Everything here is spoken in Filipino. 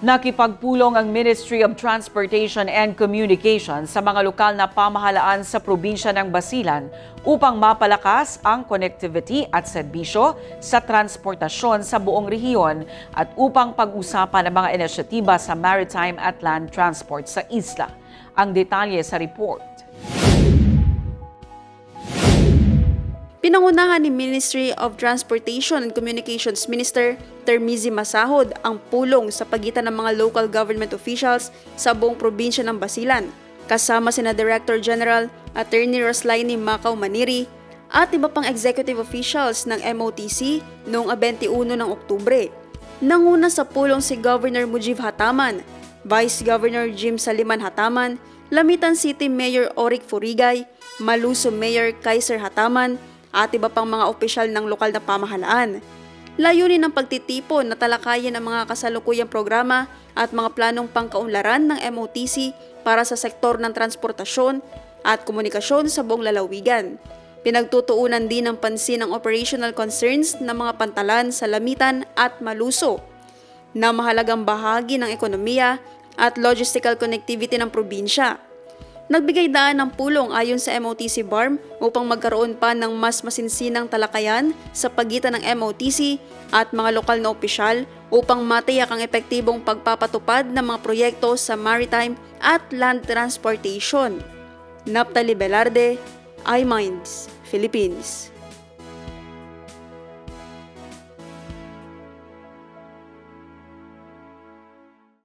Nakipagpulong ang Ministry of Transportation and Communications sa mga lokal na pamahalaan sa probinsya ng Basilan upang mapalakas ang connectivity at serbisyo sa transportasyon sa buong rehiyon at upang pag-usapan ang mga inisyatiba sa maritime at land transport sa isla. Ang detalye sa report. Pinangunahan ni Ministry of Transportation and Communications Minister Termizi Masahod ang pulong sa pagitan ng mga local government officials sa buong probinsya ng Basilan, kasama sina Director General Attorney Roslaini Macau Maniri at iba pang executive officials ng MOTC noong 21 ng Oktubre. Nanguna sa pulong si Governor Mujib Hataman, Vice Governor Jim Saliman Hataman, Lamitan City Mayor Oric Furigay, Maluso Mayor Kaiser Hataman, at iba pang mga opisyal ng lokal na pamahalaan. Layunin ng pagtitipon na talakayin ang mga kasalukuyang programa at mga planong pangkaunlaran ng MOTC para sa sektor ng transportasyon at komunikasyon sa buong lalawigan. Pinagtutuunan din ng pansin ang operational concerns ng mga pantalan sa Lamitan at Maluso na mahalagang bahagi ng ekonomiya at logistical connectivity ng probinsya. Nagbigay daan ng pulong ayon sa MOTC BARM upang magkaroon pa ng mas masinsinang talakayan sa pagitan ng MOTC at mga lokal na opisyal upang matiyak ang epektibong pagpapatupad ng mga proyekto sa maritime at land transportation. Naphtali Velarde, iMinds, Philippines.